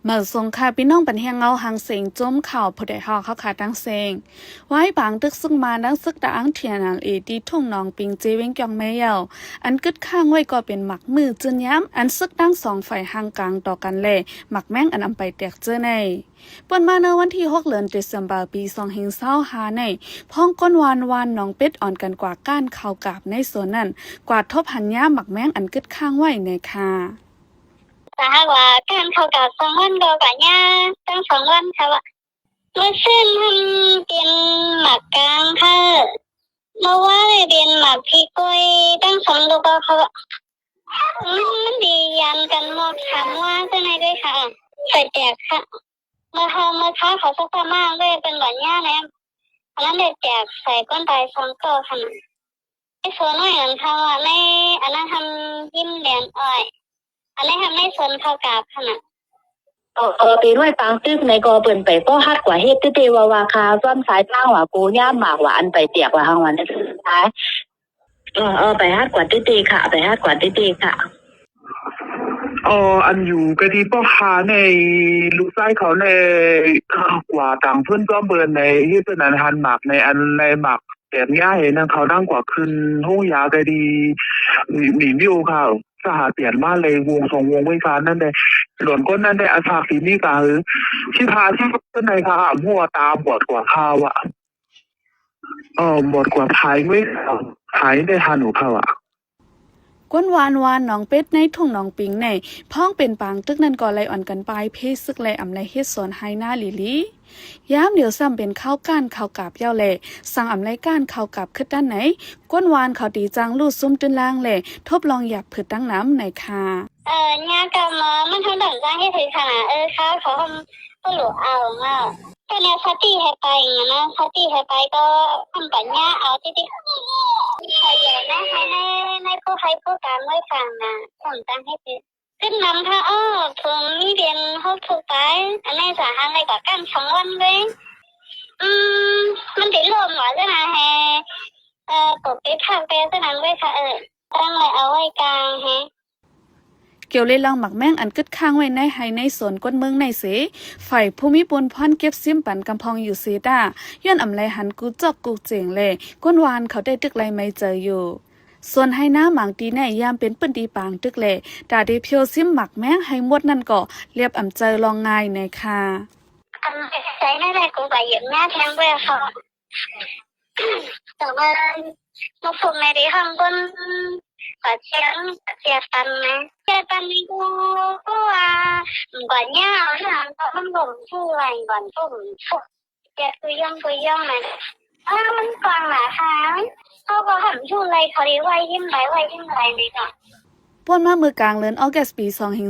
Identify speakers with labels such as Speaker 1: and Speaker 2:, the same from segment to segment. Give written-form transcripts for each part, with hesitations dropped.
Speaker 1: เมื่อสงค่ะพี่น้องปันแหงเงาหางเสียงจมข่าวผู้ใดฮอเขาขาดังเสียงไว้บางตึกซึ่งมาดังซึกดังเทียนดีทุ่งนองปิงเจเวงกยองแม่เยาอันกึดข้างไว้ก็เป็นหมักมือจืนย้ำอันซึกดังสองฝ่ายห่างกลางต่อกันเลยหมักแม่งอันอำไปแตกเจอในปนมาในวันที่6 เดือนธันวาคมปี2565ในพ้องก้นวานน้องเป็ดอ่อนกันกว่าก้านข่าวกาบในส่วนนั้นกว่าทบหันย้ำหมักแม่งอันกึดข้างไว้ในค่ะ
Speaker 2: แต่หากว่าการเข้ากับ2 วันก็กะยาตั้ง2 วันค่ะว่าเมื่อซึ่งมันเป็นหมักกลางค่ะเมื่อว่าเลยเป็นหมักพี่ก้อยตั้ง2 ลูกก็ค่ะว่ามันดียันกันหมดถามว่าจะไหนด้วยค่ะใส่แจกค่ะเมื่อค้าเขาสักมากเลยเป็นแบบนี้นะอันนั้นเด็กแจกใส่ก้นตาย2 ก็ค่ะไอ้ส่วนน้อยอันค่ะว่าในอันนั้นทำยิ้มแดงอ้อยอันนี้ทำให้สนเข้ากาบขนาด
Speaker 3: ปีน้อยปังตึกในกอเปิ่นไปก็ฮัดกว่าเฮ็ดตึเตวาคาซ้อมสายทางว่ากูย่าหมากว่าอันไปเตียกว่าทางวันสุดท้ายไปฮัดกว่าตึเตค่ะไปฮัดกว่าตึเตค่ะ
Speaker 4: อันอยู่กะที่พ่อค้าในลูกไส้เขาในกว่าต่างเพื่อนก็เบิร์นในที่เป็นอันหันหมักในอันในหมักแต่ย่าเห็นนั่งเขานั่งกว่าขึ้นห้องยากะดีหนีมิวค่ะสหเปลี่ยนมาเลยวงสองวงไว้การนั่นเลยหล่นก้นนั่นได้อาชาฟีนี่กาที่พาที่ต้นในค่ะหัวตาบอดกว่าข้าวอ่ะบอดกว่าพายไม่พายได้ทานหนูข้าวอ่ะ
Speaker 1: ก้นวานน้องเป็ดในทุ่งน้องปิงในพ้องเป็นปางตึกนั่นก่อไลอ่อนกันไปเพศซึกไลอำไลเฮ็ดสอนไฮหน้าลิลีย้ำเดี๋ยวซ้ำเป็นข้าวก้านข้าวกาบเย้าแหล่สั่งอำไลก้านข้าวกาบขึ้นด้านไหนก้นวานเขาดีจังลูดซุ่มตื้นล่างแหล่ทบลองหยับผืดตั้งน้ำในค่ะ
Speaker 2: เนี่ยกับมันทำดั่งจ้างให้ถึงขนาดเขาทำก็หลุเอาก็เนี่ยสติให้ไปอย่างนั้นสติให้ไปก็ทำปัญญาเอาที่ใครอยู่ในผู้ใครผู้การไม่ฟังนะสั่งจ้างให้ถึงขึ้นนำค่ะผมมีเรียนห้องถูกไปอันนี้สาหัสในกว่ากัน2 วันเลยมันติดลมหรอจ้ะนะกดไปพักไปจ้ะนั้นไว้ค่ะตั้งเลยเอาไว้กลาง
Speaker 1: เกี่ยวเลยลองหมักแม่งอันกึดข้างไว้ในไฮในสวนก้นเมืองในเสฝ่ายภูมิปนพรเก็บซิมปันกำพองอยู่เสดาย้อนอำไลหันกูจอกกูเจ๋งเลยก้นวานเขาได้ตึกไรไม่เจออยู่ส่วนให้หน้าหมังตีในยามเป็นปืนดีปางตึกเลยดาได้เพียวซิมหมักแม่งให้หมดนั่นก็เรียบอำเจอลองง่ายในค่ะ
Speaker 2: ใจในแรกกูไปเหยียบหน้าแทงเว้ยค่ะแต่ว่ามาฝึกในที่ห้องก้นเสียตันนะเสียตันนี่กูว่าก่อนเนี่ยเขามันบ่มชื่ออะไรก่อนฝึกเสียคุยย่องนะมันกลางหนาทางเขาก็ทำชื่ออะไรเขาเรียกว่ายิ้มไรนี่ค่ะ
Speaker 1: ป่วนมามือกลางเดือนออกัสปี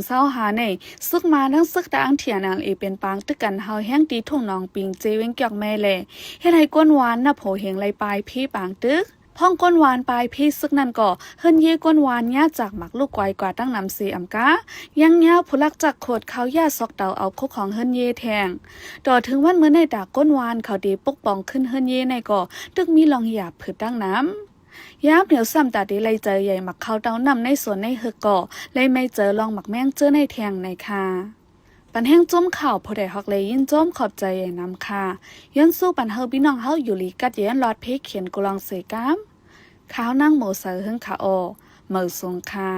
Speaker 1: 2025ในซึกมาทั้งซึกดางเถียนางเป็นปางตึกกันเฮาแห้งตีทุ่งนองปิงเจเวงเกียกแม่แลเฮ็ดให้ก้นหวานนับโหเฮงไหลปลายพี่ปางตึกพ้องก้นหวานปลายพี่ซึกนั่นก็เฮิรนเย่ก้นหวานญาจากหมักลูกไกวกว่าตั้งนำซีอำกายังยาวผู้ลักจากโคดเขาญาซอกเตาเอาคุกของเฮิรนเย่แทงต่อถึงวันเมื่อในดากก้นหวานเขาดีปกป้องขึ้นเฮิรนเย่ในก็ตึกมีลองหยาบผืดตั้งน้ำยามเหนียวซ้ำตาดีเลยเจอใหญ่หมักเขาเต้านำในสวนในเฮกก่อเลยไม่เจอลองหมักแมงเจอในแทงในค่ะปันแห้งจ้มข่าวผู้ใดฮอกเลยยินจ้มขอบใจใหญ่น้ำค่ะย้อนสู้ปันเฮาพี่น้องเฮาอยู่ลีกัดเย็นลอดเพเขียนกุลองเสกามข้าวนั่งโมเสอหึงขาโอเมือสงค่ะ